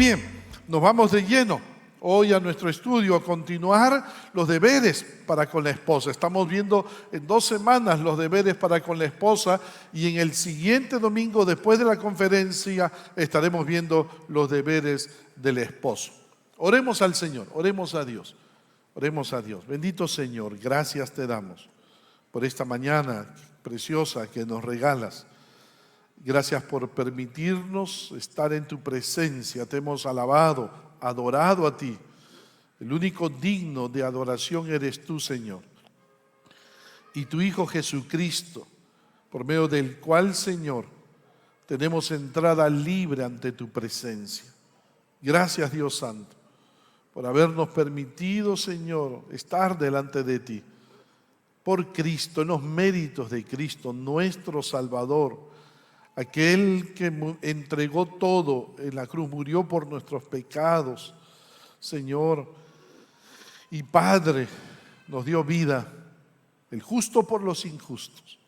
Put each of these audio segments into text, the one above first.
bien, nos vamos de lleno hoy a nuestro estudio, a continuar los deberes para con la esposa. Estamos viendo en 2 semanas los deberes para con la esposa y en el siguiente domingo, después de la conferencia, estaremos viendo los deberes del esposo. Oremos al Señor, oremos a Dios, oremos a Dios. Bendito Señor, gracias te damos por esta mañana preciosa que nos regalas. Gracias por permitirnos estar en tu presencia. Te hemos alabado, adorado a ti. El único digno de adoración eres tú, Señor. Y tu Hijo Jesucristo, por medio del cual, Señor, tenemos entrada libre ante tu presencia. Gracias, Dios Santo, por habernos permitido, Señor, estar delante de ti. Por Cristo, en los méritos de Cristo, nuestro Salvador, aquel que entregó todo en la cruz, murió por nuestros pecados, Señor, y Padre, nos dio vida, el justo por los injustos,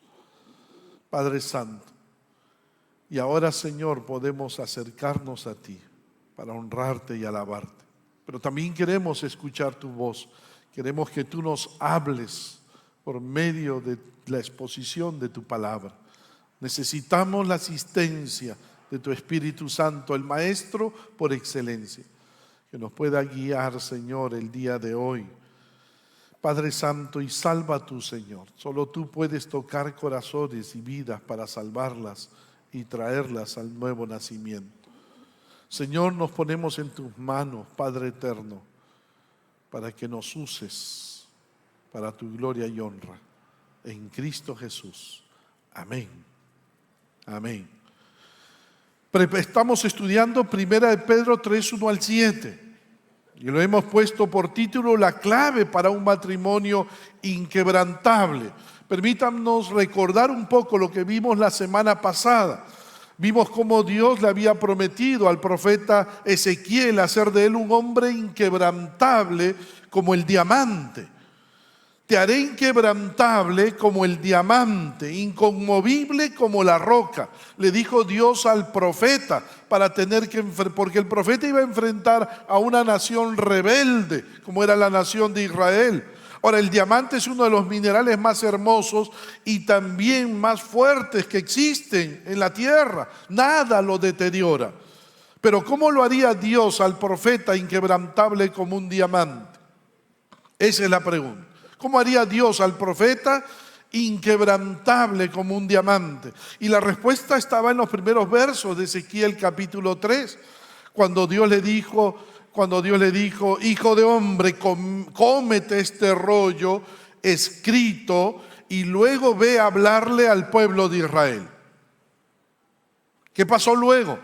Padre Santo. Y ahora, Señor, podemos acercarnos a ti para honrarte y alabarte. Pero también queremos escuchar tu voz, queremos que tú nos hables por medio de la exposición de tu palabra. Necesitamos la asistencia de tu Espíritu Santo, el Maestro por excelencia, que nos pueda guiar, Señor, el día de hoy. Padre Santo, y salva tú, Señor. Solo tú puedes tocar corazones y vidas para salvarlas y traerlas al nuevo nacimiento. Señor, nos ponemos en tus manos, Padre eterno, para que nos uses para tu gloria y honra. En Cristo Jesús. Amén. Amén. Estamos estudiando 1 de Pedro 3, 1 al 7 y lo hemos puesto por título La clave para un matrimonio inquebrantable. Permítanos recordar un poco lo que vimos la semana pasada. Vimos cómo Dios le había prometido al profeta Ezequiel hacer de él un hombre inquebrantable como el diamante. Te haré inquebrantable como el diamante, inconmovible como la roca, le dijo Dios al profeta, porque el profeta iba a enfrentar a una nación rebelde, como era la nación de Israel. Ahora, el diamante es uno de los minerales más hermosos y también más fuertes que existen en la tierra. Nada lo deteriora. Pero ¿cómo lo haría Dios al profeta inquebrantable como un diamante? Esa es la pregunta. ¿Cómo haría Dios al profeta inquebrantable como un diamante? Y la respuesta estaba en los primeros versos de Ezequiel capítulo 3, cuando Dios le dijo, hijo de hombre, cómete este rollo escrito y luego ve a hablarle al pueblo de Israel. ¿Qué pasó luego?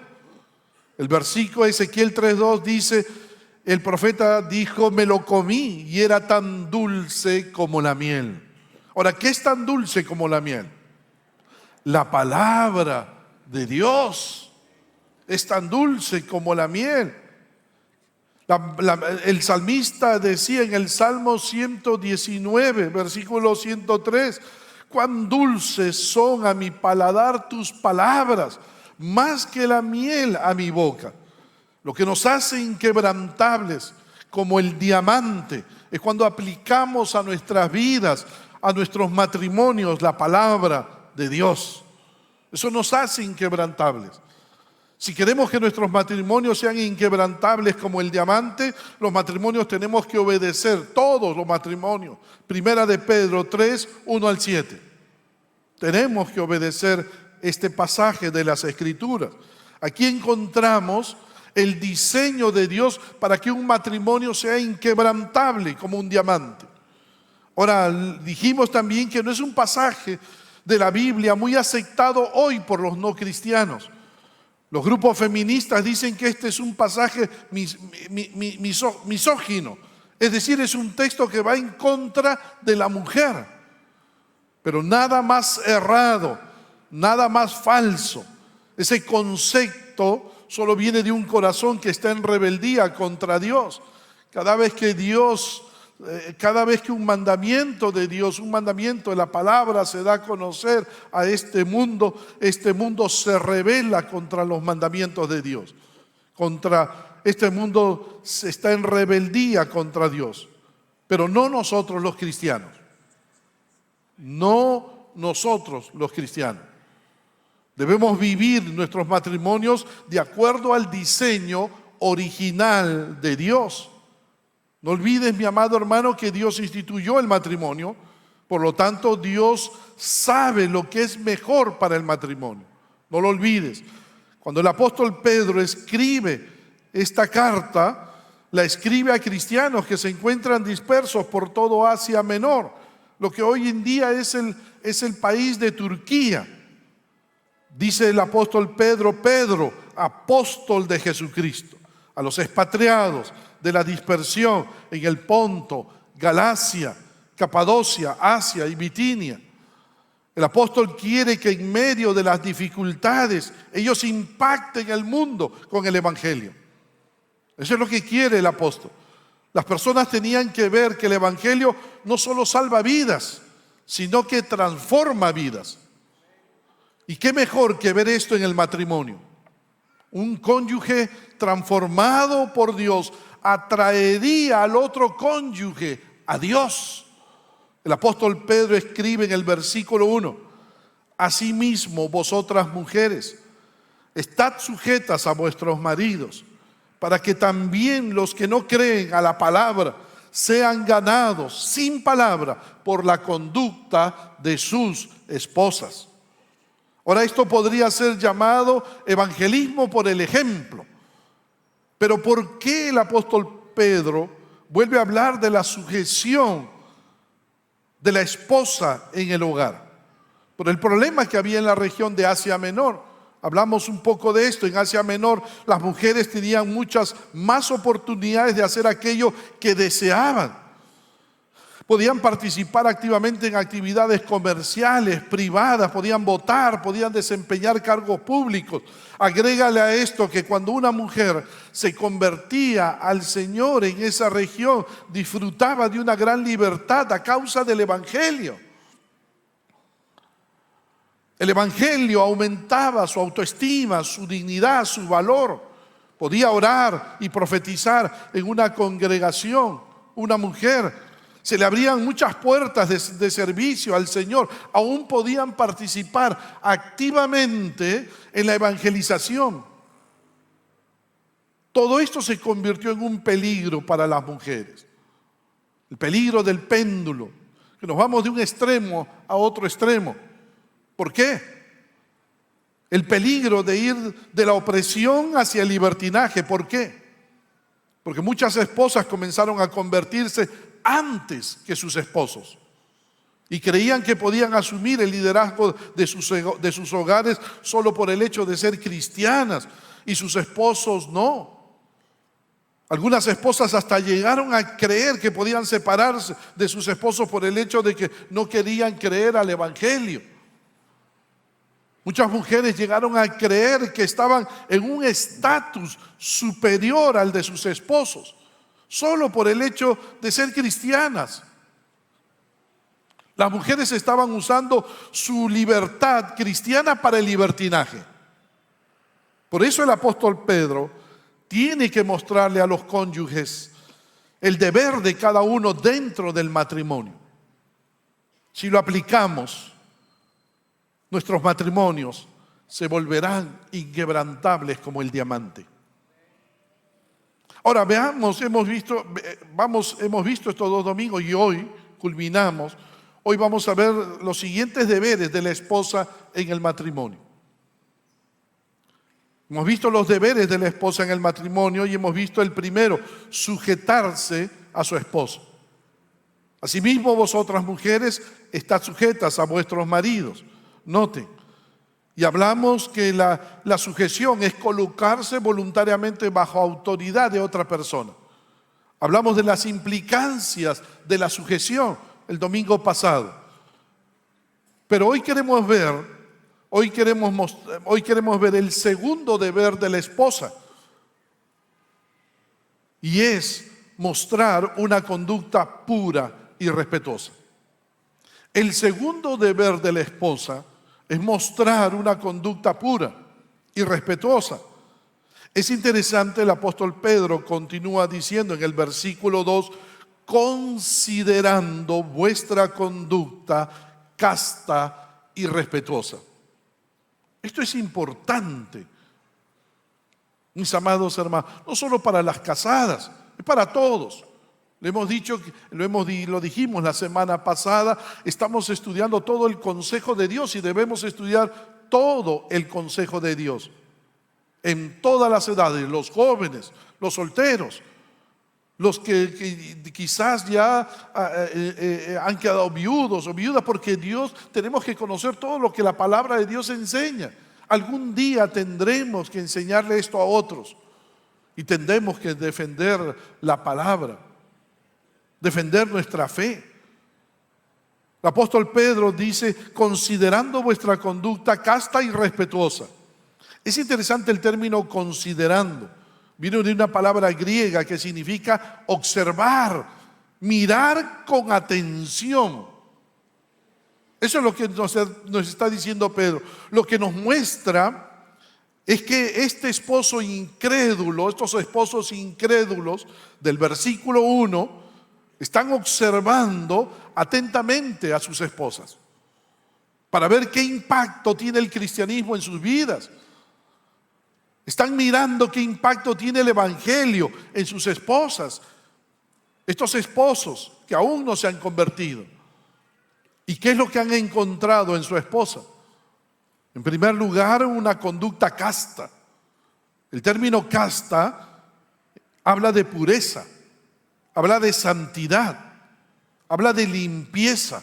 El versículo de Ezequiel 3:2 dice: el profeta dijo, me lo comí y era tan dulce como la miel. Ahora, ¿qué es tan dulce como la miel? La palabra de Dios es tan dulce como la miel. El salmista decía en el Salmo 119, versículo 103, cuán dulces son a mi paladar tus palabras, más que la miel a mi boca. Lo que nos hace inquebrantables como el diamante es cuando aplicamos a nuestras vidas, a nuestros matrimonios, la palabra de Dios. Eso nos hace inquebrantables. Si queremos que nuestros matrimonios sean inquebrantables como el diamante, los matrimonios tenemos que obedecer, todos los matrimonios. 1 de Pedro 3, 1 al 7. Tenemos que obedecer este pasaje de las Escrituras. Aquí encontramos el diseño de Dios para que un matrimonio sea inquebrantable como un diamante. Ahora, dijimos también que no es un pasaje de la Biblia muy aceptado hoy por los no cristianos. Los grupos feministas dicen que este es un pasaje misógino, es decir, es un texto que va en contra de la mujer. Pero nada más errado, nada más falso. Ese concepto solo viene de un corazón que está en rebeldía contra Dios. Cada vez que un mandamiento de Dios, un mandamiento de la palabra se da a conocer a este mundo se rebela contra los mandamientos de Dios, contra este mundo está en rebeldía contra Dios, pero no nosotros los cristianos. No nosotros los cristianos. Debemos vivir nuestros matrimonios de acuerdo al diseño original de Dios. No olvides, mi amado hermano, que Dios instituyó el matrimonio. Por lo tanto, Dios sabe lo que es mejor para el matrimonio. No lo olvides. Cuando el apóstol Pedro escribe esta carta, la escribe a cristianos que se encuentran dispersos por todo Asia Menor, lo que hoy en día es el país de Turquía. Dice el apóstol Pedro, apóstol de Jesucristo, a los expatriados de la dispersión en el Ponto, Galacia, Capadocia, Asia y Bitinia. El apóstol quiere que en medio de las dificultades ellos impacten el mundo con el evangelio. Eso es lo que quiere el apóstol. Las personas tenían que ver que el evangelio no solo salva vidas, sino que transforma vidas. ¿Y qué mejor que ver esto en el matrimonio? Un cónyuge transformado por Dios atraería al otro cónyuge a Dios. El apóstol Pedro escribe en el versículo 1: asimismo, vosotras mujeres, estad sujetas a vuestros maridos, para que también los que no creen a la palabra sean ganados sin palabra por la conducta de sus esposas. Ahora, esto podría ser llamado evangelismo por el ejemplo. Pero ¿por qué el apóstol Pedro vuelve a hablar de la sujeción de la esposa en el hogar? Por el problema que había en la región de Asia Menor. Hablamos un poco de esto. En Asia Menor las mujeres tenían muchas más oportunidades de hacer aquello que deseaban. Podían participar activamente en actividades comerciales, privadas, podían votar, podían desempeñar cargos públicos. Agrégale a esto que cuando una mujer se convertía al Señor en esa región, disfrutaba de una gran libertad a causa del evangelio. El evangelio aumentaba su autoestima, su dignidad, su valor. Podía orar y profetizar en una congregación. Una mujer, se le abrían muchas puertas de servicio al Señor. Aún podían participar activamente en la evangelización. Todo esto se convirtió en un peligro para las mujeres. El peligro del péndulo, que nos vamos de un extremo a otro extremo. ¿Por qué? El peligro de ir de la opresión hacia el libertinaje. ¿Por qué? Porque muchas esposas comenzaron a convertirse antes que sus esposos y creían que podían asumir el liderazgo de sus hogares solo por el hecho de ser cristianas, y sus esposos no. Algunas esposas hasta llegaron a creer que podían separarse de sus esposos por el hecho de que no querían creer al evangelio. Muchas mujeres llegaron a creer que estaban en un estatus superior al de sus esposos, solo por el hecho de ser cristianas. Las mujeres estaban usando su libertad cristiana para el libertinaje. Por eso el apóstol Pedro tiene que mostrarle a los cónyuges el deber de cada uno dentro del matrimonio. Si lo aplicamos, nuestros matrimonios se volverán inquebrantables como el diamante. Ahora veamos, hemos visto estos 2 domingos y hoy culminamos. Hoy vamos a ver los siguientes deberes de la esposa en el matrimonio. Hemos visto los deberes de la esposa en el matrimonio y hemos visto el primero: sujetarse a su esposo. Asimismo, vosotras mujeres, estad sujetas a vuestros maridos. Noten. Y hablamos que la sujeción es colocarse voluntariamente bajo autoridad de otra persona. Hablamos de las implicancias de la sujeción el domingo pasado. Pero hoy queremos ver el segundo deber de la esposa. Y es mostrar una conducta pura y respetuosa. El segundo deber de la esposa es mostrar una conducta pura y respetuosa. Es interesante, el apóstol Pedro continúa diciendo en el versículo 2, considerando vuestra conducta casta y respetuosa. Esto es importante, mis amados hermanos, no solo para las casadas, es para todos. Lo dijimos la semana pasada, estamos estudiando todo el consejo de Dios y debemos estudiar todo el consejo de Dios. En todas las edades, los jóvenes, los solteros, los que quizás ya han quedado viudos o viudas, porque tenemos que conocer todo lo que la palabra de Dios enseña. Algún día tendremos que enseñarle esto a otros y tendremos que defender la palabra, defender nuestra fe. El apóstol Pedro dice, considerando vuestra conducta casta y respetuosa. Es interesante el término considerando. Viene de una palabra griega que significa observar, mirar con atención. Eso es lo que nos está diciendo Pedro. Lo que nos muestra es que estos esposos incrédulos del versículo 1 están observando atentamente a sus esposas para ver qué impacto tiene el cristianismo en sus vidas. Están mirando qué impacto tiene el evangelio en sus esposas. Estos esposos que aún no se han convertido. ¿Y qué es lo que han encontrado en su esposa? En primer lugar, una conducta casta. El término casta habla de pureza, habla de santidad, habla de limpieza.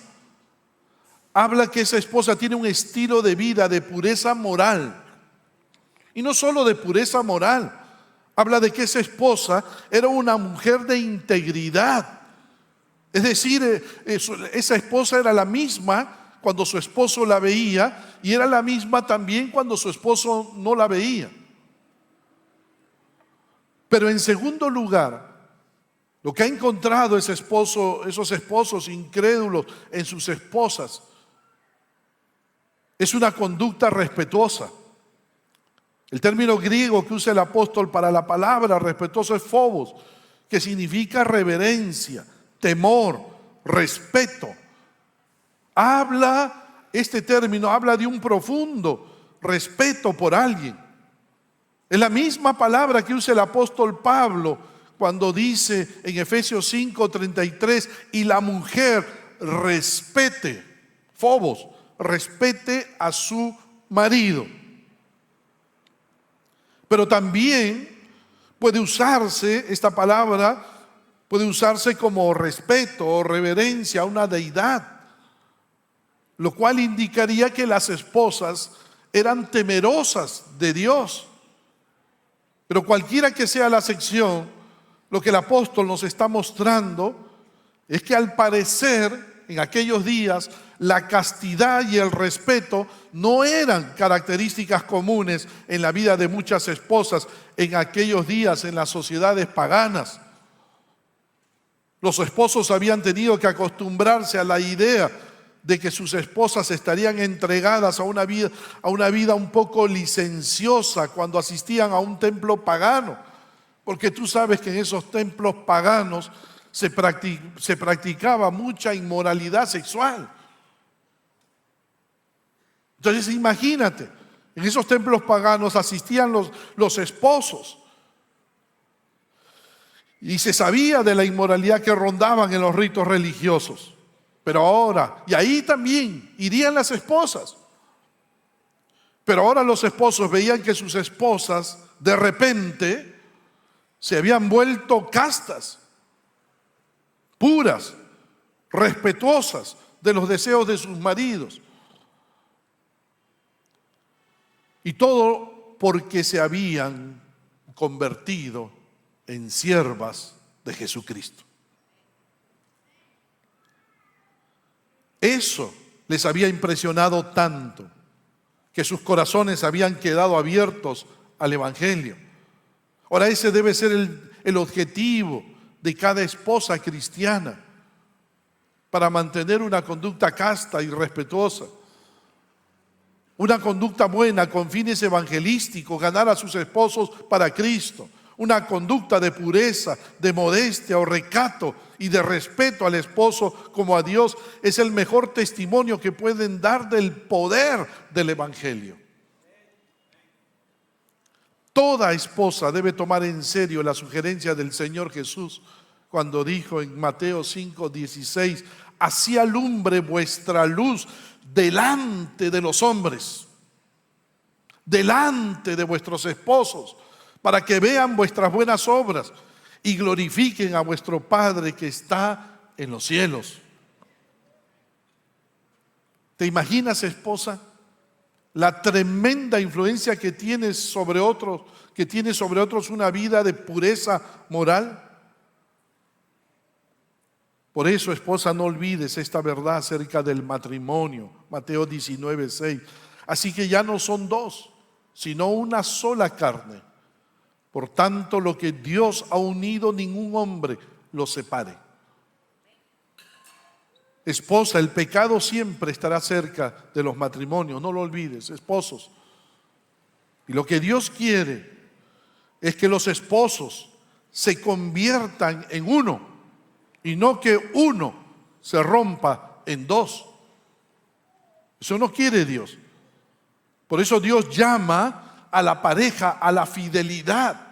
Habla que esa esposa tiene un estilo de vida de pureza moral. Y no solo de pureza moral, habla de que esa esposa era una mujer de integridad. Es decir, esa esposa era la misma cuando su esposo la veía y era la misma también cuando su esposo no la veía. Pero en segundo lugar, lo que ha encontrado esos esposos incrédulos en sus esposas es una conducta respetuosa. El término griego que usa el apóstol para la palabra respetuoso es phobos, que significa reverencia, temor, respeto. Este término habla de un profundo respeto por alguien. Es la misma palabra que usa el apóstol Pablo cuando dice en Efesios 5:33, y la mujer respete, phobos, respete a su marido. Pero también esta palabra puede usarse como respeto o reverencia a una deidad, lo cual indicaría que las esposas eran temerosas de Dios. Pero cualquiera que sea la sección, lo que el apóstol nos está mostrando es que al parecer en aquellos días la castidad y el respeto no eran características comunes en la vida de muchas esposas en aquellos días en las sociedades paganas. Los esposos habían tenido que acostumbrarse a la idea de que sus esposas estarían entregadas a una vida un poco licenciosa cuando asistían a un templo pagano, porque tú sabes que en esos templos paganos se practicaba mucha inmoralidad sexual. Entonces imagínate, en esos templos paganos asistían los esposos y se sabía de la inmoralidad que rondaban en los ritos religiosos. Pero ahora, y ahí también irían las esposas. Pero ahora los esposos veían que sus esposas de repente se habían vuelto castas, puras, respetuosas de los deseos de sus maridos. Y todo porque se habían convertido en siervas de Jesucristo. Eso les había impresionado tanto que sus corazones habían quedado abiertos al Evangelio. Ahora ese debe ser el objetivo de cada esposa cristiana para mantener una conducta casta y respetuosa. Una conducta buena con fines evangelísticos, ganar a sus esposos para Cristo. Una conducta de pureza, de modestia o recato y de respeto al esposo como a Dios es el mejor testimonio que pueden dar del poder del Evangelio. Toda esposa debe tomar en serio la sugerencia del Señor Jesús cuando dijo en Mateo 5:16: así alumbre vuestra luz delante de los hombres, delante de vuestros esposos, para que vean vuestras buenas obras y glorifiquen a vuestro Padre que está en los cielos. ¿Te imaginas, esposa, la tremenda influencia que tienes sobre otros, que tiene sobre otros una vida de pureza moral? Por eso, esposa, no olvides esta verdad acerca del matrimonio. Mateo 19:6. Así que ya no son dos, sino una sola carne. Por tanto, lo que Dios ha unido, ningún hombre lo separe. Esposa, el pecado siempre estará cerca de los matrimonios, no lo olvides, esposos. Y lo que Dios quiere es que los esposos se conviertan en uno y no que uno se rompa en dos. Eso no quiere Dios. Por eso Dios llama a la pareja a la fidelidad.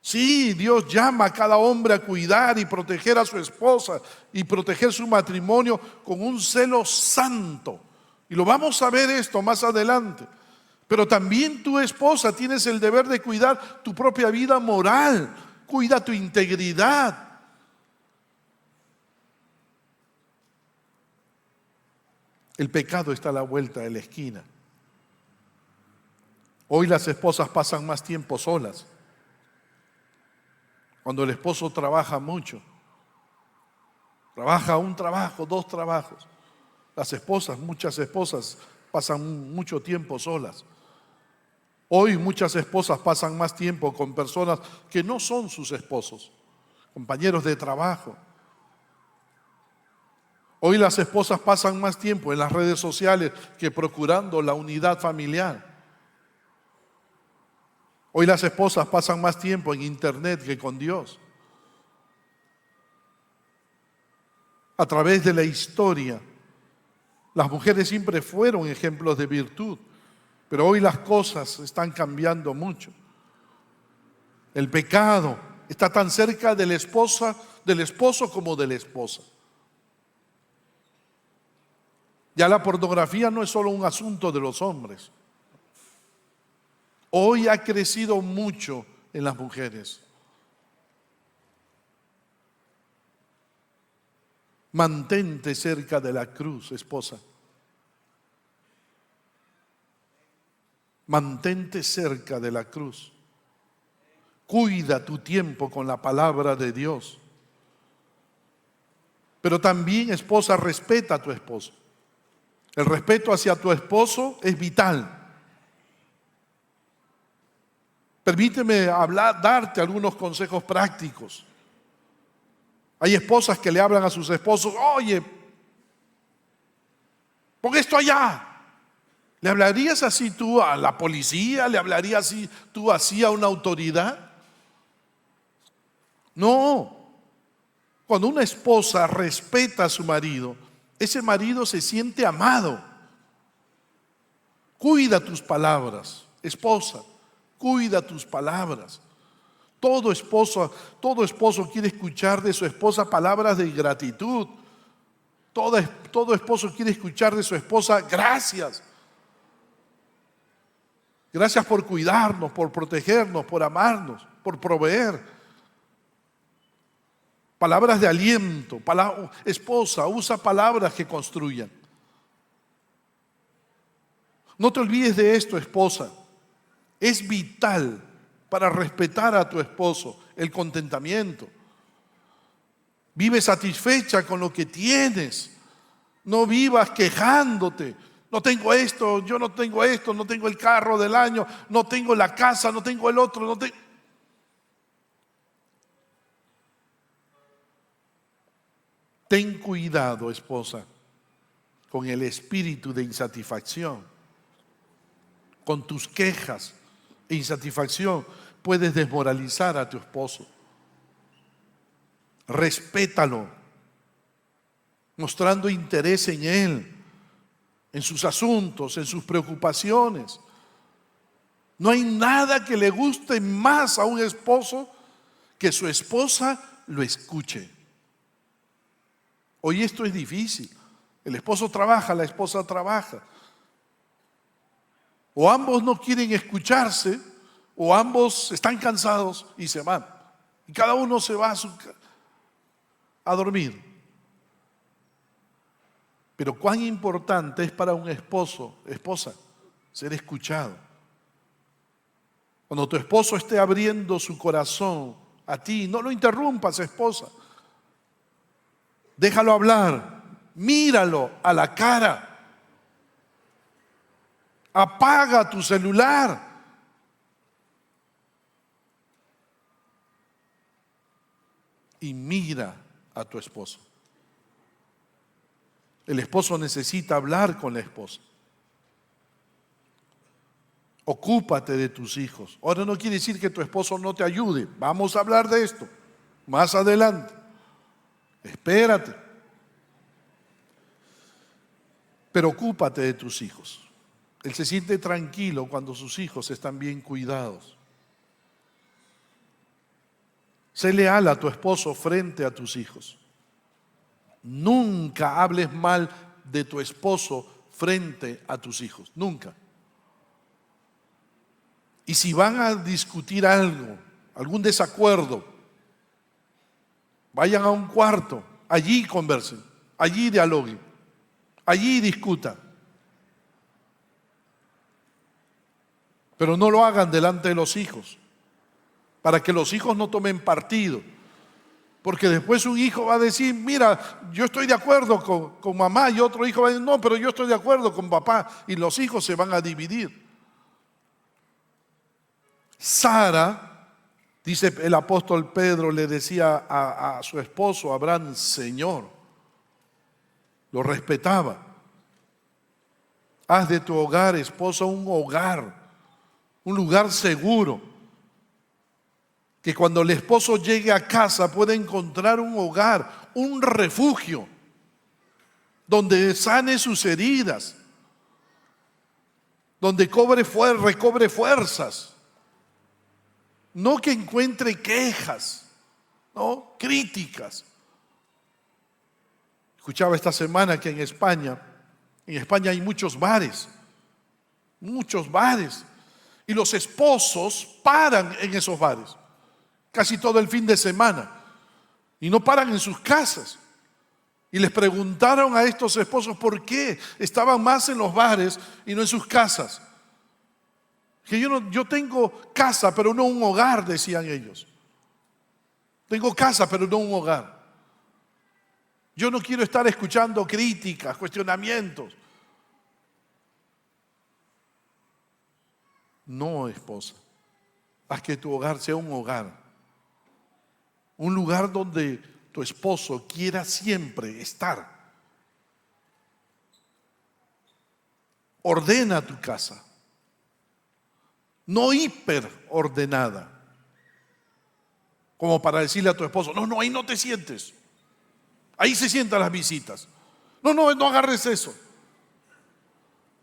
Sí, Dios llama a cada hombre a cuidar y proteger a su esposa y proteger su matrimonio con un celo santo. Y lo vamos a ver esto más adelante. Pero también tu esposa tienes el deber de cuidar tu propia vida moral. Cuida tu integridad. El pecado está a la vuelta de la esquina. Hoy las esposas pasan más tiempo solas. Cuando el esposo trabaja mucho, trabaja un trabajo, dos trabajos. Las esposas, muchas esposas pasan mucho tiempo solas. Hoy muchas esposas pasan más tiempo con personas que no son sus esposos, compañeros de trabajo. Hoy las esposas pasan más tiempo en las redes sociales que procurando la unidad familiar. Hoy las esposas pasan más tiempo en internet que con Dios. A través de la historia, las mujeres siempre fueron ejemplos de virtud, pero hoy las cosas están cambiando mucho. El pecado está tan cerca del esposo como de la esposa. Ya la pornografía no es solo un asunto de los hombres. Hoy ha crecido mucho en las mujeres. Mantente cerca de la cruz, esposa. Mantente cerca de la cruz. Cuida tu tiempo con la palabra de Dios. Pero también, esposa, respeta a tu esposo. El respeto hacia tu esposo es vital. Permíteme darte algunos consejos prácticos. Hay esposas que le hablan a sus esposos: oye, pon esto allá. ¿Le hablarías así tú a la policía? ¿Le hablarías así tú a una autoridad? No. Cuando una esposa respeta a su marido, ese marido se siente amado. Cuida tus palabras, esposa. Cuida tus palabras. Todo esposo quiere escuchar de su esposa palabras de gratitud. Todo esposo quiere escuchar de su esposa: gracias. Gracias por cuidarnos, por protegernos, por amarnos, por proveer. Palabras de aliento. Esposa, usa palabras que construyan. No te olvides de esto, esposa. Es vital para respetar a tu esposo el contentamiento. Vive satisfecha con lo que tienes. No vivas quejándote. No tengo esto, yo no tengo esto, no tengo el carro del año, no tengo la casa, no tengo el otro, Ten cuidado, esposa, con el espíritu de insatisfacción. con tus quejas e insatisfacción, puedes desmoralizar a tu esposo. Respétalo, mostrando interés en él, en sus asuntos, en sus preocupaciones. No hay nada que le guste más a un esposo que su esposa lo escuche. Hoy esto es difícil. El esposo trabaja, la esposa trabaja. O ambos no quieren escucharse, o ambos están cansados y se van. Y cada uno se va a dormir. Pero cuán importante es para un esposo, esposa, ser escuchado. Cuando tu esposo esté abriendo su corazón a ti, no lo interrumpas, esposa. Déjalo hablar, míralo a la cara. Apaga tu celular. Y mira a tu esposo. El esposo necesita hablar con la esposa. Ocúpate de tus hijos. Ahora no quiere decir que tu esposo no te ayude. Vamos a hablar de esto más adelante. Espérate. Pero ocúpate de tus hijos. Él se siente tranquilo cuando sus hijos están bien cuidados. Sé leal a tu esposo frente a tus hijos. Nunca hables mal de tu esposo frente a tus hijos. Nunca. Y si van a discutir algo, algún desacuerdo, vayan a un cuarto, allí conversen, allí dialoguen, allí discutan. Pero no lo hagan delante de los hijos, para que los hijos no tomen partido. Porque después un hijo va a decir, mira, yo estoy de acuerdo con mamá, y otro hijo va a decir, no, pero yo estoy de acuerdo con papá, y los hijos se van a dividir. Sara, dice el apóstol Pedro, le decía a su esposo Abraham, Señor, lo respetaba. Haz de tu hogar, esposa, un hogar, un lugar seguro, que cuando el esposo llegue a casa pueda encontrar un hogar, un refugio, donde sane sus heridas, donde recobre fuerzas. No que encuentre quejas, ¿no? Críticas. Escuchaba esta semana que en España hay muchos bares, y los esposos paran en esos bares casi todo el fin de semana y no paran en sus casas. Y les preguntaron a estos esposos por qué estaban más en los bares y no en sus casas. Que yo tengo casa, pero no un hogar, decían ellos. Tengo casa, pero no un hogar. Yo no quiero estar escuchando críticas, cuestionamientos. No, esposa. Haz que tu hogar sea un hogar. Un lugar donde tu esposo quiera siempre estar. Ordena tu casa. No hiperordenada, como para decirle a tu esposo, no, ahí no te sientes, ahí se sientan las visitas, no agarres eso.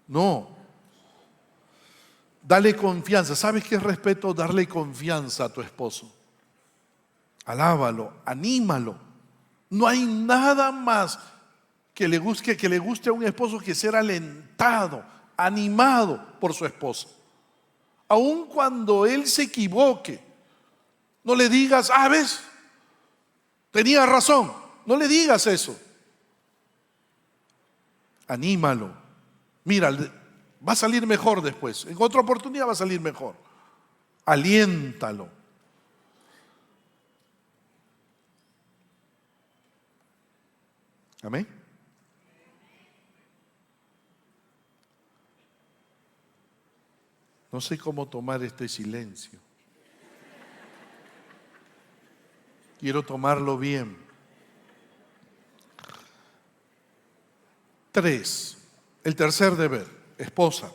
No, dale confianza. ¿Sabes qué es respeto? Darle confianza a tu esposo. Alábalo, anímalo. No hay nada más que le guste a un esposo que ser alentado, animado por su esposa. Aun cuando él se equivoque, no le digas, ¿ves? Tenía razón. No le digas eso. Anímalo. Mira, va a salir mejor después. En otra oportunidad va a salir mejor. Aliéntalo. Amén. No sé cómo tomar este silencio. Quiero tomarlo bien. 3. El tercer deber, esposa.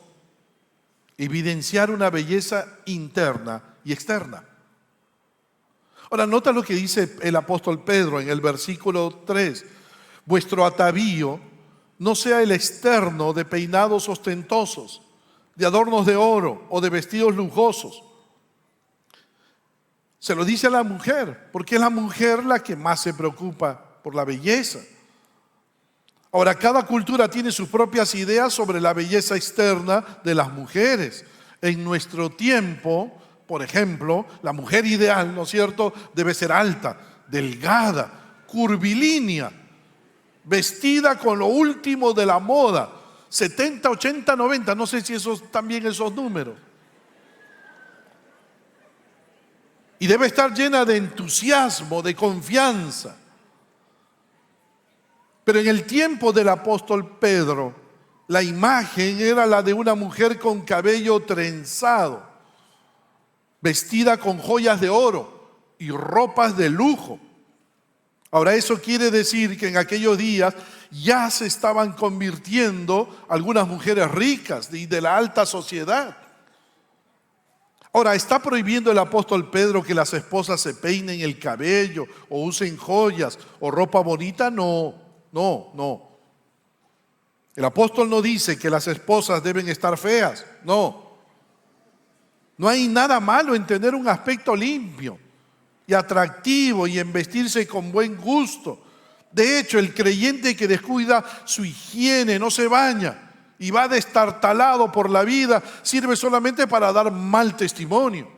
evidenciar una belleza interna y externa. Ahora, nota lo que dice el apóstol Pedro en el versículo 3. Vuestro atavío no sea el externo de peinados ostentosos, de adornos de oro o de vestidos lujosos. Se lo dice a la mujer, porque es la mujer la que más se preocupa por la belleza. Ahora, cada cultura tiene sus propias ideas sobre la belleza externa de las mujeres. En nuestro tiempo, por ejemplo, la mujer ideal, ¿no es cierto?, debe ser alta, delgada, curvilínea, vestida con lo último de la moda, 70, 80, 90, no sé si esos también esos números. Y debe estar llena de entusiasmo, de confianza. Pero en el tiempo del apóstol Pedro, la imagen era la de una mujer con cabello trenzado, vestida con joyas de oro y ropas de lujo. Ahora, eso quiere decir que en aquellos días ya se estaban convirtiendo algunas mujeres ricas y de la alta sociedad. Ahora, ¿está prohibiendo el apóstol Pedro que las esposas se peinen el cabello o usen joyas o ropa bonita? No. El apóstol no dice que las esposas deben estar feas. No hay nada malo en tener un aspecto limpio y atractivo y en vestirse con buen gusto. De hecho, el creyente que descuida su higiene, no se baña y va destartalado por la vida, sirve solamente para dar mal testimonio.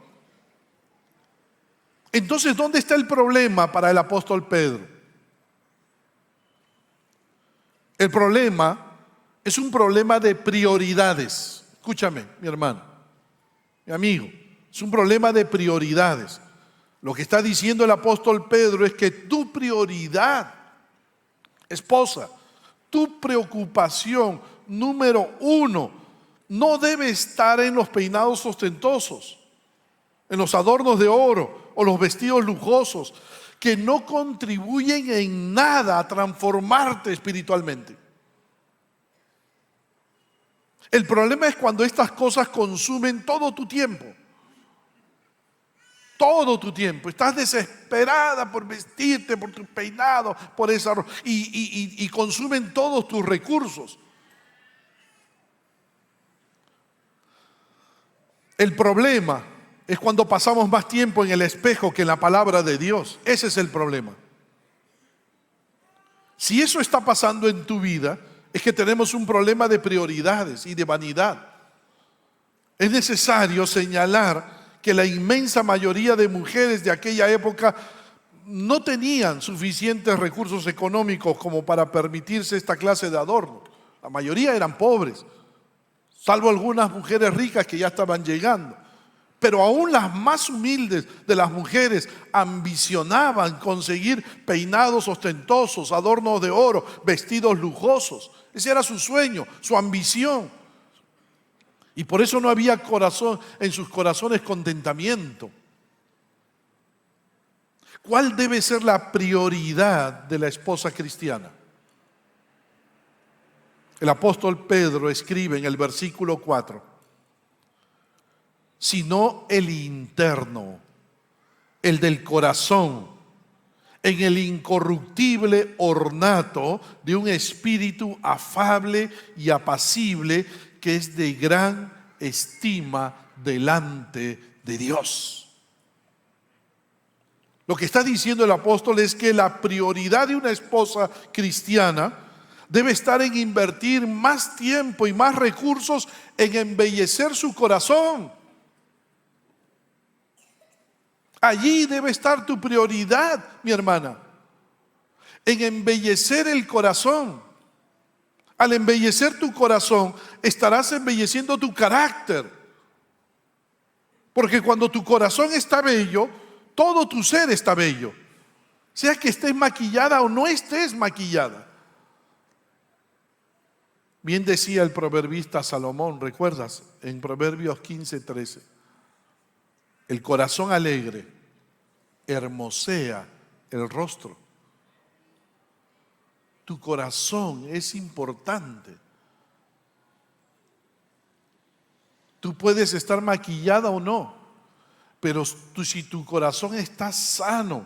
Entonces, ¿dónde está el problema para el apóstol Pedro? El problema es un problema de prioridades. Escúchame, mi hermano, mi amigo, es un problema de prioridades. Lo que está diciendo el apóstol Pedro es que tu prioridad, esposa, tu preocupación número uno no debe estar en los peinados ostentosos, en los adornos de oro o los vestidos lujosos que no contribuyen en nada a transformarte espiritualmente. El problema es cuando estas cosas consumen todo tu tiempo. Todo tu tiempo. Estás desesperada por vestirte, por tu peinado, por esa ropa, y consumen todos tus recursos. El problema es cuando pasamos más tiempo en el espejo que en la palabra de Dios. Ese es el problema. Si eso está pasando en tu vida, es que tenemos un problema de prioridades y de vanidad. Es necesario señalar que la inmensa mayoría de mujeres de aquella época no tenían suficientes recursos económicos como para permitirse esta clase de adorno. La mayoría eran pobres, salvo algunas mujeres ricas que ya estaban llegando. Pero aún las más humildes de las mujeres ambicionaban conseguir peinados ostentosos, adornos de oro, vestidos lujosos. Ese era su sueño, su ambición. Y por eso no había corazón en sus corazones contentamiento. ¿Cuál debe ser la prioridad de la esposa cristiana? El apóstol Pedro escribe en el versículo 4: sino el interno, el del corazón, en el incorruptible ornato de un espíritu afable y apacible que es de gran estima delante de Dios. Lo que está diciendo el apóstol es que la prioridad de una esposa cristiana debe estar en invertir más tiempo y más recursos en embellecer su corazón. Allí debe estar tu prioridad, mi hermana, en embellecer el corazón. Al embellecer tu corazón, estarás embelleciendo tu carácter. Porque cuando tu corazón está bello, todo tu ser está bello. Sea que estés maquillada o no estés maquillada. Bien decía el proverbista Salomón, ¿recuerdas? En Proverbios 15:13. El corazón alegre hermosea el rostro. Tu corazón es importante. Tú puedes estar maquillada o no, pero si tu corazón está sano,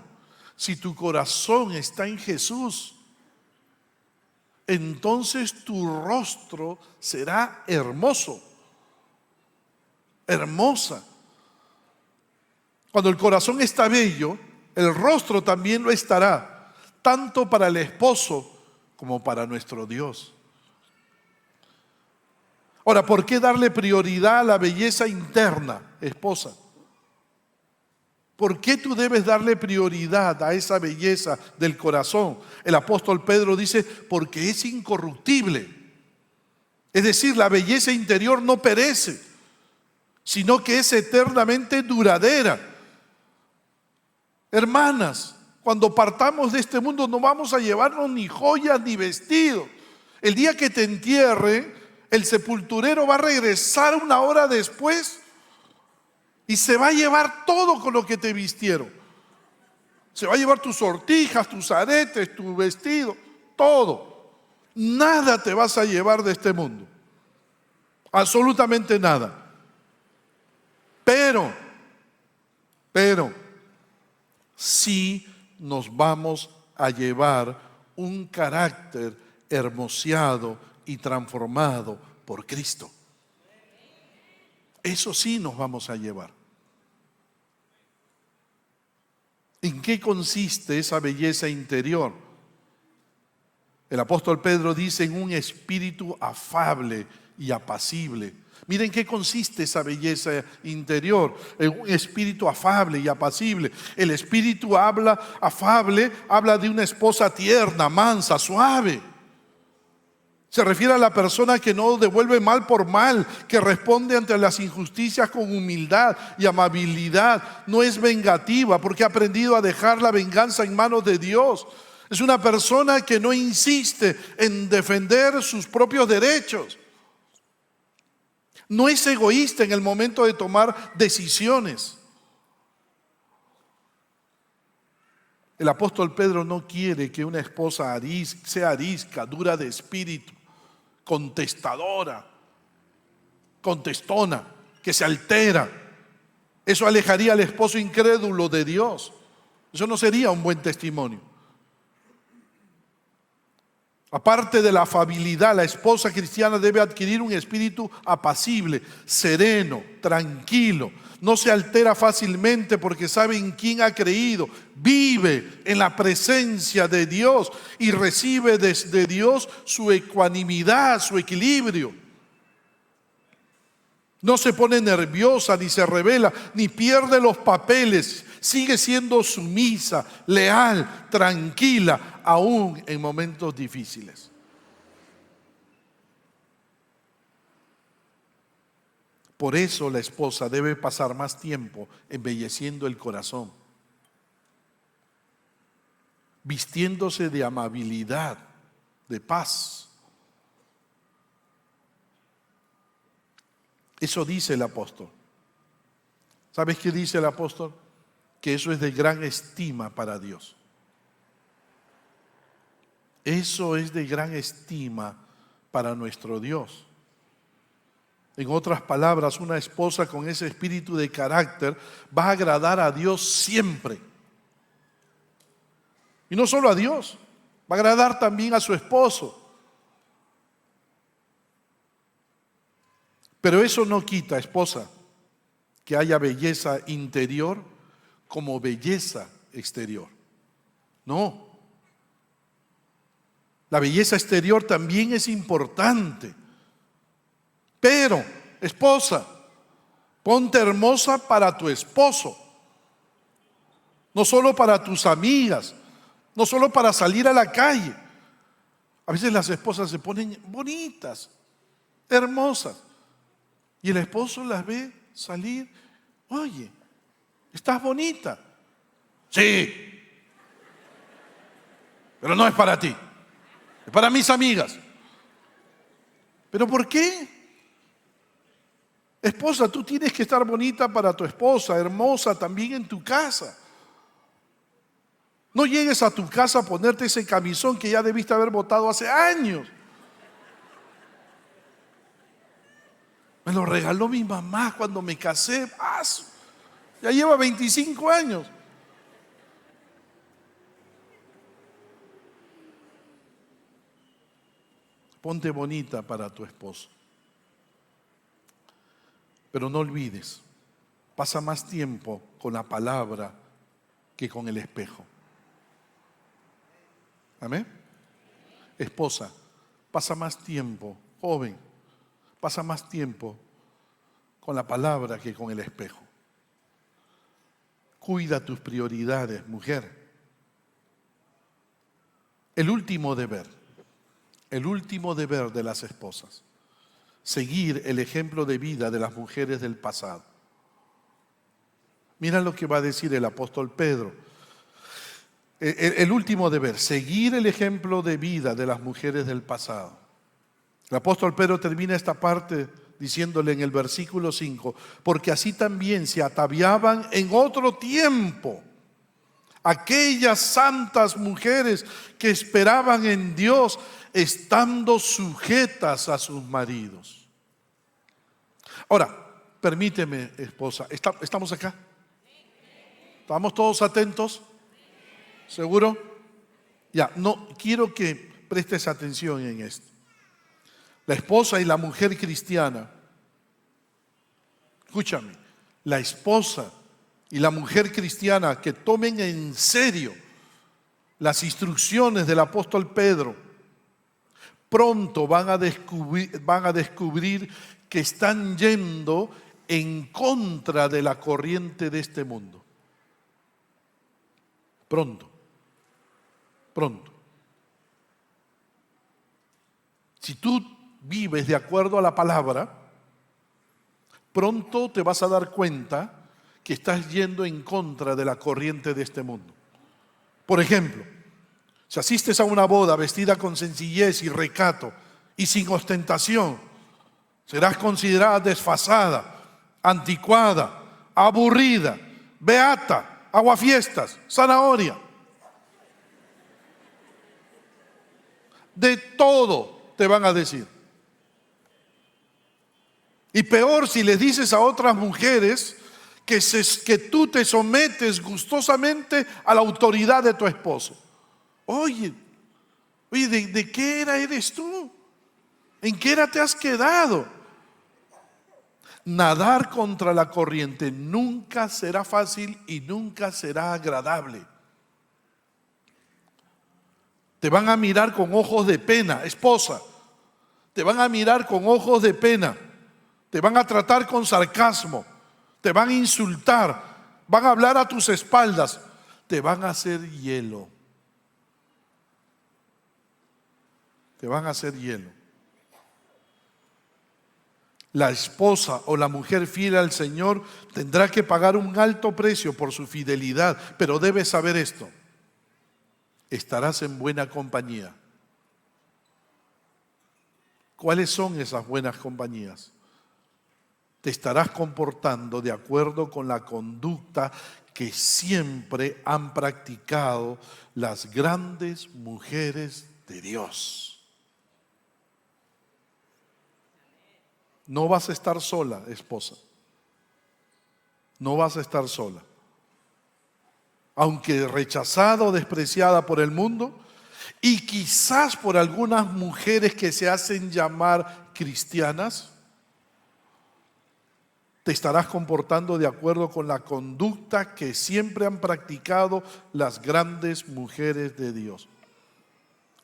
si tu corazón está en Jesús, entonces tu rostro será hermoso, hermosa. Cuando el corazón está bello, el rostro también lo estará, tanto para el esposo como para nuestro Dios. Ahora, ¿por qué darle prioridad a la belleza interna, esposa? ¿Por qué tú debes darle prioridad a esa belleza del corazón? El apóstol Pedro dice, porque es incorruptible. Es decir, la belleza interior no perece, sino que es eternamente duradera. Hermanas, cuando partamos de este mundo no vamos a llevarnos ni joyas ni vestidos. El día que te entierren, el sepulturero va a regresar una hora después y se va a llevar todo con lo que te vistieron. Se va a llevar tus sortijas, tus aretes, tu vestido, todo. Nada te vas a llevar de este mundo. Absolutamente nada. Pero, sí nos vamos a llevar un carácter hermoseado y transformado por Cristo. Eso sí nos vamos a llevar. ¿En qué consiste esa belleza interior? El apóstol Pedro dice en un espíritu afable y apacible. Miren qué consiste esa belleza interior, en un espíritu afable y apacible. El espíritu afable habla de una esposa tierna, mansa, suave. Se refiere a la persona que no devuelve mal por mal, que responde ante las injusticias con humildad y amabilidad. No es vengativa porque ha aprendido a dejar la venganza en manos de Dios. Es una persona que no insiste en defender sus propios derechos. No es egoísta en el momento de tomar decisiones. El apóstol Pedro no quiere que una esposa sea arisca, dura de espíritu, contestadora, contestona, que se altera. Eso alejaría al esposo incrédulo de Dios. Eso no sería un buen testimonio. Aparte de la afabilidad, la esposa cristiana debe adquirir un espíritu apacible, sereno, tranquilo. No se altera fácilmente porque sabe en quién ha creído. Vive en la presencia de Dios y recibe desde Dios su ecuanimidad, su equilibrio. No se pone nerviosa, ni se revela, ni pierde los papeles. Sigue siendo sumisa, leal, tranquila, aún en momentos difíciles. Por eso la esposa debe pasar más tiempo embelleciendo el corazón, vistiéndose de amabilidad, de paz. Eso dice el apóstol. ¿Sabes qué dice el apóstol? Que eso es de gran estima para Dios. Eso es de gran estima para nuestro Dios. En otras palabras, una esposa con ese espíritu de carácter va a agradar a Dios siempre. Y no solo a Dios, va a agradar también a su esposo. Pero eso no quita, esposa, que haya belleza interior como belleza exterior. No. La belleza exterior también es importante. Pero, esposa, ponte hermosa para tu esposo. No solo para tus amigas, no solo para salir a la calle. A veces las esposas se ponen bonitas, hermosas. Y el esposo las ve salir. Oye, ¿estás bonita? Sí. Pero no es para ti. Es para mis amigas. ¿Pero por qué? Esposa, tú tienes que estar bonita para tu esposa, hermosa también en tu casa. No llegues a tu casa a ponerte ese camisón que ya debiste haber botado hace años. Me lo regaló mi mamá cuando me casé. Ya lleva 25 años. Ponte bonita para tu esposo. Pero no olvides, pasa más tiempo con la palabra que con el espejo. Amén. Esposa, pasa más tiempo, joven, pasa más tiempo con la palabra que con el espejo. Cuida tus prioridades, mujer. El último deber de las esposas: seguir el ejemplo de vida de las mujeres del pasado. Mira lo que va a decir el apóstol Pedro. El último deber: seguir el ejemplo de vida de las mujeres del pasado. El apóstol Pedro termina esta parte diciéndole en el versículo 5: porque así también se ataviaban en otro tiempo aquellas santas mujeres que esperaban en Dios, estando sujetas a sus maridos. Ahora, permíteme, esposa, ¿estamos acá? ¿Estamos todos atentos? ¿Seguro? Ya, no, quiero que prestes atención en esto. La esposa y la mujer cristiana, escúchame, la esposa y la mujer cristiana que tomen en serio las instrucciones del apóstol Pedro, pronto van a descubrir que están yendo en contra de la corriente de este mundo. Pronto. Si tú vives de acuerdo a la palabra, pronto te vas a dar cuenta que estás yendo en contra de la corriente de este mundo. Por ejemplo, si asistes a una boda vestida con sencillez y recato y sin ostentación, serás considerada desfasada, anticuada, aburrida, beata, aguafiestas, zanahoria. De todo te van a decir. Y peor si les dices a otras mujeres que tú te sometes gustosamente a la autoridad de tu esposo. Oye, ¿de qué era eres tú? ¿En qué era te has quedado? Nadar contra la corriente nunca será fácil y nunca será agradable. Te van a mirar con ojos de pena, esposa. Te van a mirar con ojos de pena. Te van a tratar con sarcasmo. Te van a insultar. Van a hablar a tus espaldas. Te van a hacer hielo. Te van a hacer hielo. La esposa o la mujer fiel al Señor tendrá que pagar un alto precio por su fidelidad, pero debes saber esto: estarás en buena compañía. ¿Cuáles son esas buenas compañías? Te estarás comportando de acuerdo con la conducta que siempre han practicado las grandes mujeres de Dios. No vas a estar sola, esposa. No vas a estar sola. Aunque rechazada o despreciada por el mundo, y quizás por algunas mujeres que se hacen llamar cristianas, te estarás comportando de acuerdo con la conducta que siempre han practicado las grandes mujeres de Dios.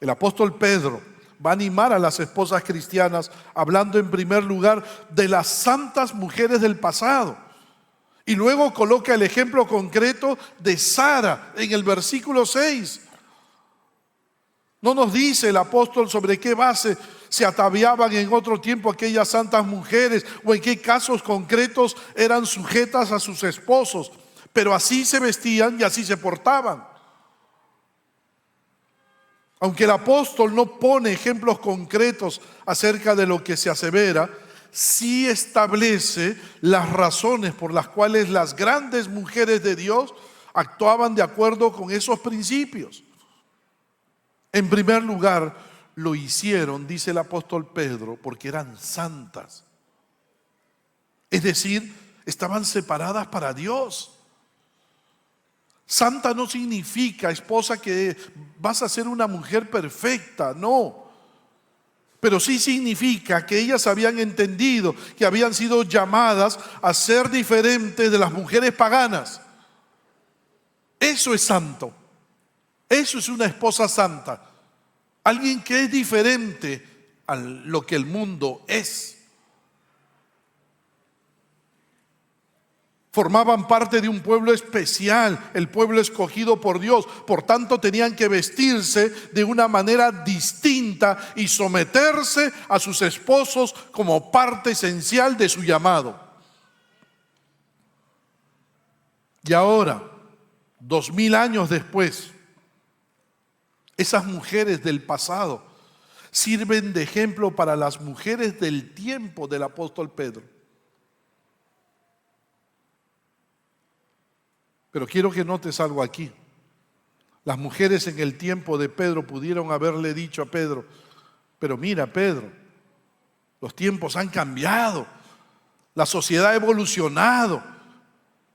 El apóstol Pedro va a animar a las esposas cristianas hablando en primer lugar de las santas mujeres del pasado. Y luego coloca el ejemplo concreto de Sara en el versículo 6. No nos dice el apóstol sobre qué base se ataviaban en otro tiempo aquellas santas mujeres o en qué casos concretos eran sujetas a sus esposos, pero así se vestían y así se portaban. Aunque el apóstol no pone ejemplos concretos acerca de lo que se asevera, sí establece las razones por las cuales las grandes mujeres de Dios actuaban de acuerdo con esos principios. En primer lugar, lo hicieron, dice el apóstol Pedro, porque eran santas. Es decir, estaban separadas para Dios. Santa no significa, esposa, que vas a ser una mujer perfecta, no. Pero sí significa que ellas habían entendido que habían sido llamadas a ser diferentes de las mujeres paganas. Eso es santo. Eso es una esposa santa. Alguien que es diferente a lo que el mundo es. Formaban parte de un pueblo especial, el pueblo escogido por Dios. Por tanto, tenían que vestirse de una manera distinta y someterse a sus esposos como parte esencial de su llamado. Y ahora, 2000 años después, esas mujeres del pasado sirven de ejemplo para las mujeres del tiempo del apóstol Pedro. Pero quiero que notes algo aquí. Las mujeres en el tiempo de Pedro pudieron haberle dicho a Pedro: pero mira, Pedro, los tiempos han cambiado, la sociedad ha evolucionado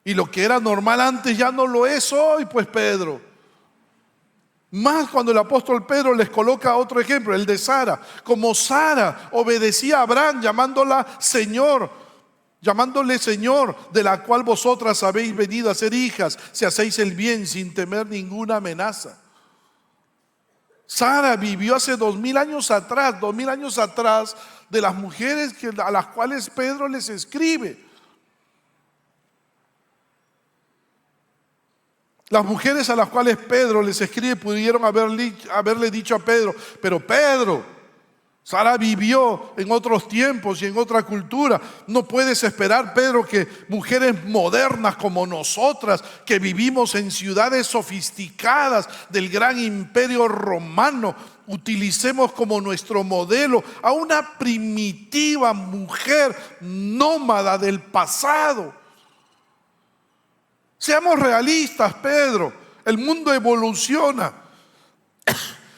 y lo que era normal antes ya no lo es hoy, pues Pedro. Más cuando el apóstol Pedro les coloca otro ejemplo, el de Sara. Como Sara obedecía a Abraham llamándole Señor, de la cual vosotras habéis venido a ser hijas, si hacéis el bien sin temer ninguna amenaza. Sara vivió hace 2000 años atrás de las mujeres a las cuales Pedro les escribe. Las mujeres a las cuales Pedro les escribe pudieron haberle dicho a Pedro: pero Pedro, Sara vivió en otros tiempos y en otra cultura. No puedes esperar, Pedro, que mujeres modernas como nosotras, que vivimos en ciudades sofisticadas del gran imperio romano, utilicemos como nuestro modelo a una primitiva mujer nómada del pasado. Seamos realistas, Pedro. El mundo evoluciona.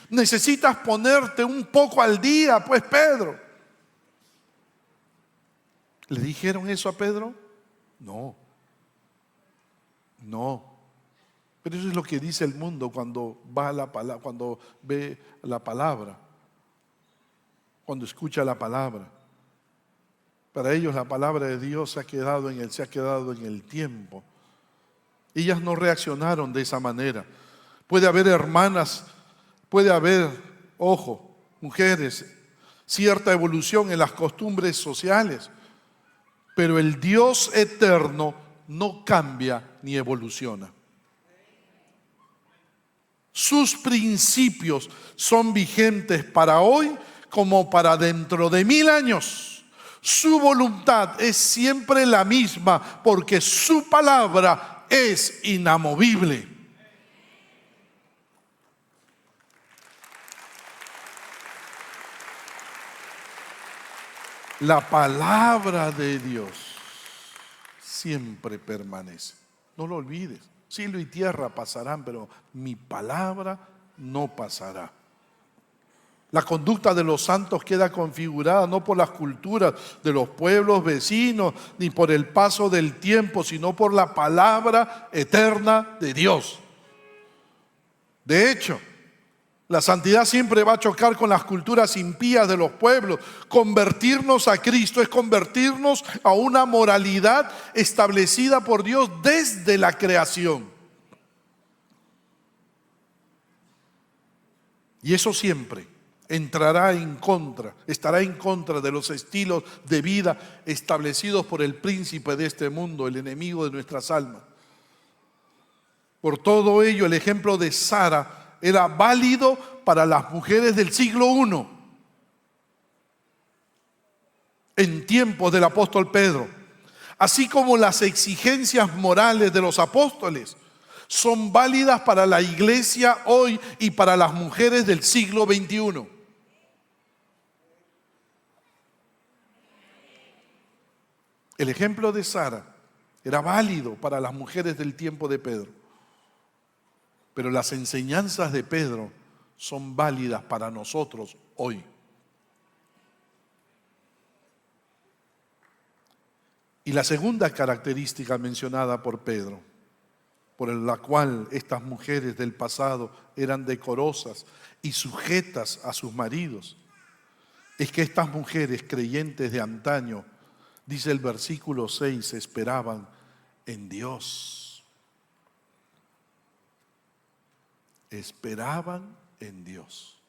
Necesitas ponerte un poco al día, pues, Pedro. ¿Le dijeron eso a Pedro? No. Pero eso es lo que dice el mundo cuando va a la palabra, cuando ve la palabra, cuando escucha la palabra. Para ellos la palabra de Dios se ha quedado en el tiempo. Ellas no reaccionaron de esa manera. Puede haber hermanas, mujeres, cierta evolución en las costumbres sociales, pero el Dios eterno no cambia ni evoluciona. Sus principios son vigentes para hoy como para dentro de 1000 años. Su voluntad es siempre la misma porque su palabra es inamovible. La palabra de Dios siempre permanece. No lo olvides. Cielo y tierra pasarán, pero mi palabra no pasará. La conducta de los santos queda configurada no por las culturas de los pueblos vecinos, ni por el paso del tiempo, sino por la palabra eterna de Dios. De hecho, la santidad siempre va a chocar con las culturas impías de los pueblos. Convertirnos a Cristo es convertirnos a una moralidad establecida por Dios desde la creación. Y eso siempre estará en contra de los estilos de vida establecidos por el príncipe de este mundo, el enemigo de nuestras almas. Por todo ello, el ejemplo de Sara era válido para las mujeres del siglo I, en tiempos del apóstol Pedro, así como las exigencias morales de los apóstoles son válidas para la iglesia hoy y para las mujeres del siglo XXI. El ejemplo de Sara era válido para las mujeres del tiempo de Pedro, pero las enseñanzas de Pedro son válidas para nosotros hoy. Y la segunda característica mencionada por Pedro, por la cual estas mujeres del pasado eran decorosas y sujetas a sus maridos, es que estas mujeres creyentes de antaño, dice el versículo 6, esperaban en Dios. Esperaban en Dios,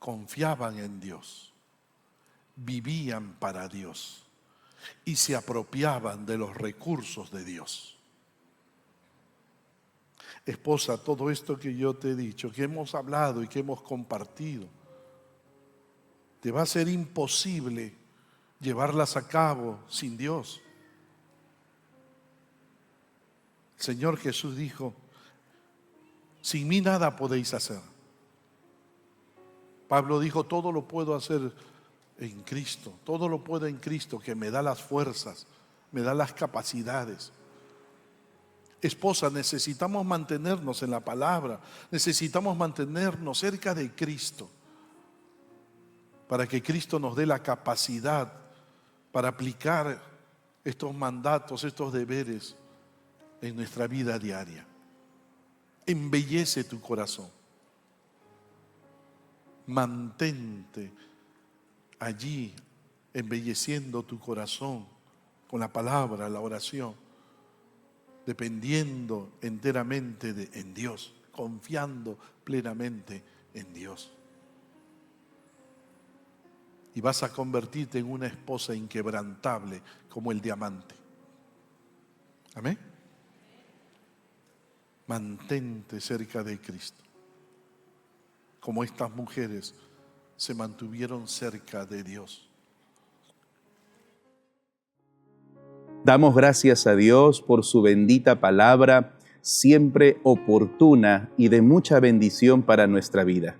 confiaban en Dios, vivían para Dios y se apropiaban de los recursos de Dios. Esposa, todo esto que yo te he dicho, que hemos hablado y que hemos compartido, te va a ser imposible llevarlas a cabo sin Dios. El Señor Jesús dijo: sin mí nada podéis hacer. Pablo dijo: todo lo puedo hacer en Cristo, todo lo puedo en Cristo que me da las fuerzas, me da las capacidades. Esposa, necesitamos mantenernos en la palabra, necesitamos mantenernos cerca de Cristo, para que Cristo nos dé la capacidad para aplicar estos mandatos, estos deberes en nuestra vida diaria. Embellece tu corazón. Mantente allí embelleciendo tu corazón con la palabra, la oración, dependiendo enteramente en Dios, confiando plenamente en Dios. Y vas a convertirte en una esposa inquebrantable como el diamante. Amén. Mantente cerca de Cristo, como estas mujeres se mantuvieron cerca de Dios. Damos gracias a Dios por su bendita palabra, siempre oportuna y de mucha bendición para nuestra vida,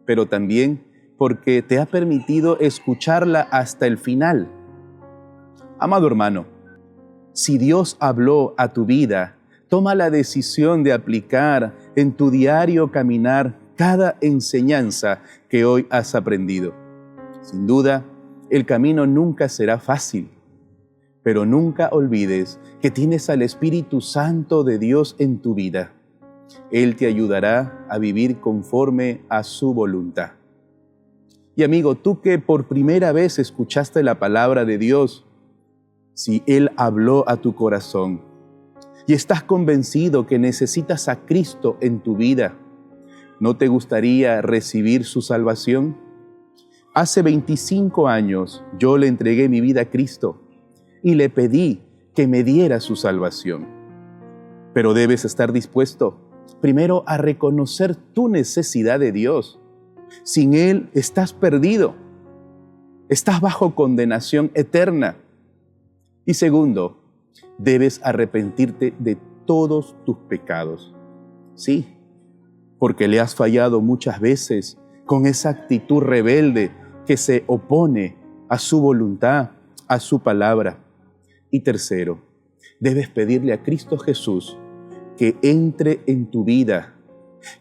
pero también porque te ha permitido escucharla hasta el final. Amado hermano, si Dios habló a tu vida, toma la decisión de aplicar en tu diario caminar cada enseñanza que hoy has aprendido. Sin duda, el camino nunca será fácil, pero nunca olvides que tienes al Espíritu Santo de Dios en tu vida. Él te ayudará a vivir conforme a su voluntad. Y amigo, tú que por primera vez escuchaste la palabra de Dios, si Él habló a tu corazón y estás convencido que necesitas a Cristo en tu vida, ¿no te gustaría recibir su salvación? Hace 25 años yo le entregué mi vida a Cristo y le pedí que me diera su salvación. Pero debes estar dispuesto primero a reconocer tu necesidad de Dios. Sin Él estás perdido, estás bajo condenación eterna. Y segundo, debes arrepentirte de todos tus pecados. Sí, porque le has fallado muchas veces con esa actitud rebelde que se opone a su voluntad, a su palabra. Y tercero, debes pedirle a Cristo Jesús que entre en tu vida,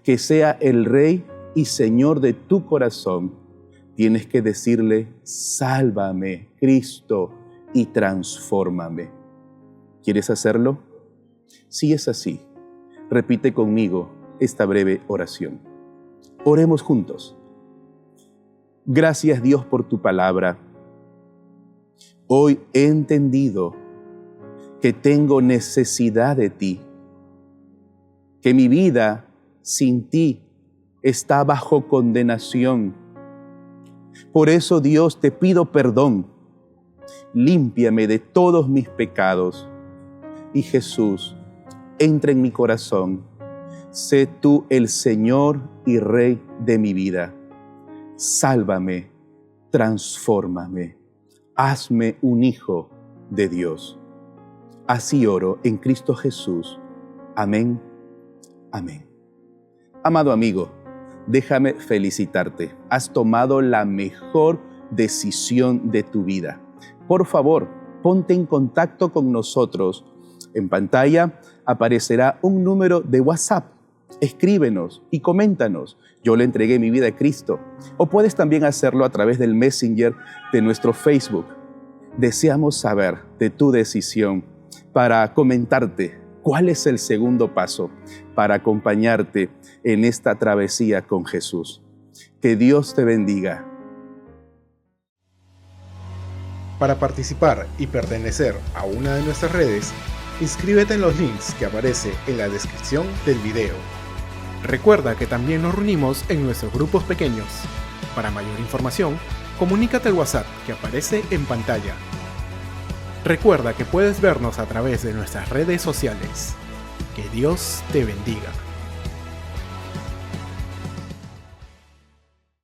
que sea el Rey y Señor de tu corazón. Tienes que decirle: sálvame, Cristo, y transfórmame. ¿Quieres hacerlo? Si es así, repite conmigo esta breve oración. Oremos juntos. Gracias, Dios, por tu palabra. Hoy he entendido que tengo necesidad de ti, que mi vida sin ti está bajo condenación. Por eso, Dios, te pido perdón. Límpiame de todos mis pecados. Y Jesús, entra en mi corazón. Sé tú el Señor y Rey de mi vida. Sálvame, transfórmame, hazme un hijo de Dios. Así oro en Cristo Jesús. Amén. Amén. Amado amigo, déjame felicitarte. Has tomado la mejor decisión de tu vida. Por favor, ponte en contacto con nosotros. En pantalla aparecerá un número de WhatsApp. Escríbenos y coméntanos: yo le entregué mi vida a Cristo. O puedes también hacerlo a través del Messenger de nuestro Facebook. deseamos saber de tu decisión para comentarte cuál es el segundo paso para acompañarte en esta travesía con Jesús. Que Dios te bendiga. Para participar y pertenecer a una de nuestras redes, inscríbete en los links que aparece en la descripción del video. Recuerda que también nos reunimos en nuestros grupos pequeños. Para mayor información, comunícate al WhatsApp que aparece en pantalla. Recuerda que puedes vernos a través de nuestras redes sociales. Que Dios te bendiga.